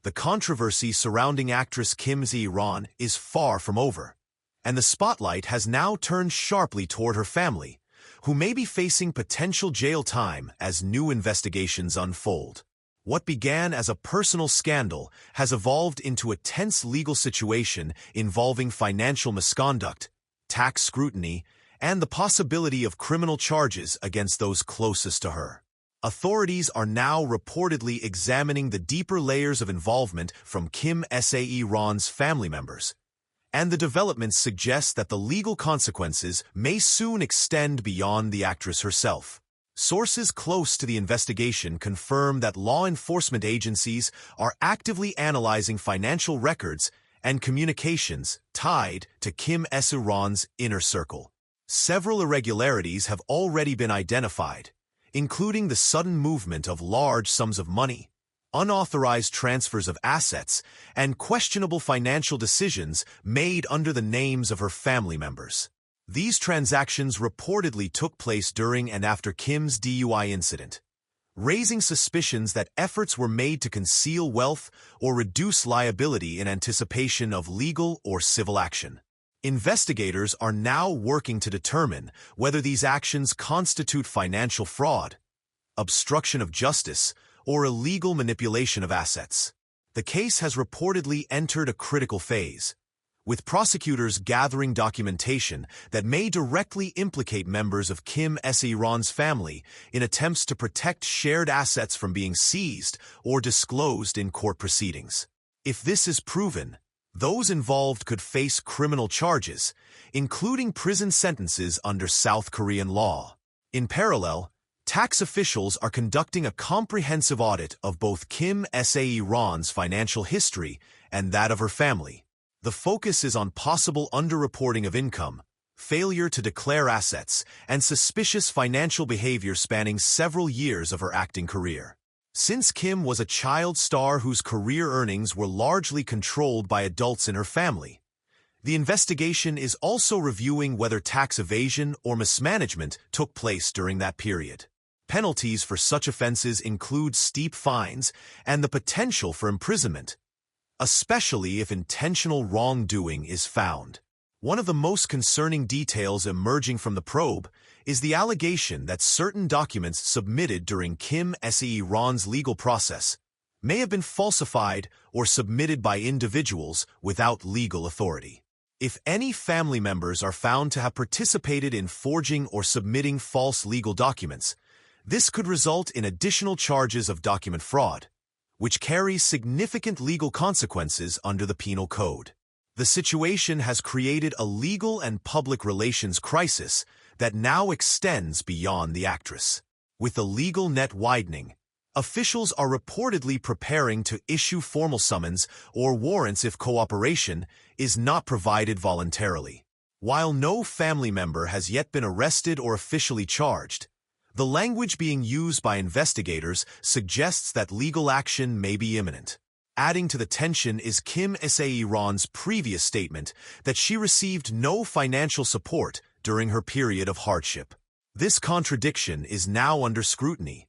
The controversy surrounding actress Kim Se-ron is far from over, and the spotlight has now turned sharply toward her family, who may be facing potential jail time as new investigations unfold. What began as a personal scandal has evolved into a tense legal situation involving financial misconduct, tax scrutiny, and the possibility of criminal charges against those closest to her. Authorities are now reportedly examining the deeper layers of involvement from Kim Se-ron's family members, and the developments suggest that the legal consequences may soon extend beyond the actress herself. Sources close to the investigation confirm that law enforcement agencies are actively analyzing financial records and communications tied to Kim Se-ron's inner circle. Several irregularities have already been identified, including the sudden movement of large sums of money, unauthorized transfers of assets, and questionable financial decisions made under the names of her family members. These transactions reportedly took place during and after Kim's DUI incident, raising suspicions that efforts were made to conceal wealth or reduce liability in anticipation of legal or civil action. Investigators are now working to determine whether these actions constitute financial fraud, obstruction of justice, or illegal manipulation of assets. The case has reportedly entered a critical phase, with prosecutors gathering documentation that may directly implicate members of Kim Se-ron's family in attempts to protect shared assets from being seized or disclosed in court proceedings. If this is proven, those involved could face criminal charges, including prison sentences under South Korean law. In parallel, tax officials are conducting a comprehensive audit of both Kim Se-ron's financial history and that of her family. The focus is on possible underreporting of income, failure to declare assets, and suspicious financial behavior spanning several years of her acting career. Since Kim was a child star whose career earnings were largely controlled by adults in her family, the investigation is also reviewing whether tax evasion or mismanagement took place during that period. Penalties for such offenses include steep fines and the potential for imprisonment, especially if intentional wrongdoing is found. One of the most concerning details emerging from the probe is the allegation that certain documents submitted during Kim Se-ron's legal process may have been falsified or submitted by individuals without legal authority. If any family members are found to have participated in forging or submitting false legal documents, this could result in additional charges of document fraud, which carries significant legal consequences under the Penal Code. The situation has created a legal and public relations crisis that now extends beyond the actress. With the legal net widening, officials are reportedly preparing to issue formal summons or warrants if cooperation is not provided voluntarily. While no family member has yet been arrested or officially charged, the language being used by investigators suggests that legal action may be imminent. Adding to the tension is Kim Se-ron's previous statement that she received no financial support during her period of hardship. This contradiction is now under scrutiny,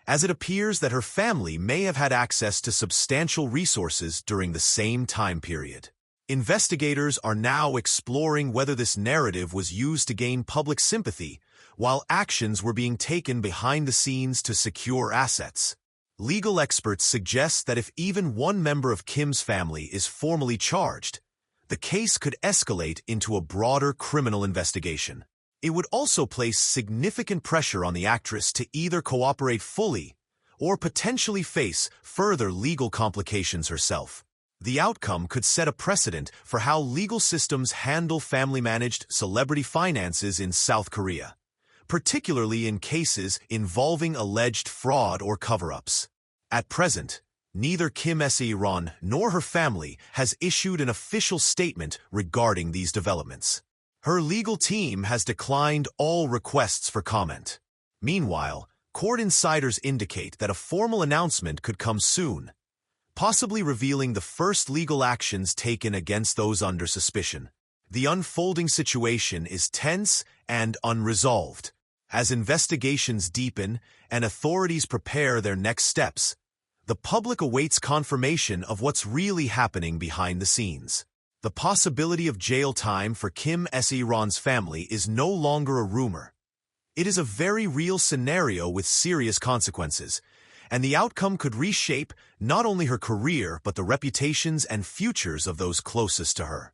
as it appears that her family may have had access to substantial resources during the same time period. Investigators are now exploring whether this narrative was used to gain public sympathy while actions were being taken behind the scenes to secure assets. Legal experts suggest that if even one member of Kim's family is formally charged, the case could escalate into a broader criminal investigation. It would also place significant pressure on the actress to either cooperate fully or potentially face further legal complications herself. The outcome could set a precedent for how legal systems handle family-managed celebrity finances in South Korea, particularly in cases involving alleged fraud or cover-ups. At present, neither Kim Se-ron nor her family has issued an official statement regarding these developments. Her legal team has declined all requests for comment. Meanwhile, court insiders indicate that a formal announcement could come soon, possibly revealing the first legal actions taken against those under suspicion. The unfolding situation is tense and unresolved. As investigations deepen and authorities prepare their next steps, the public awaits confirmation of what's really happening behind the scenes. The possibility of jail time for Kim Se-ron's family is no longer a rumor. It is a very real scenario with serious consequences, and the outcome could reshape not only her career but the reputations and futures of those closest to her.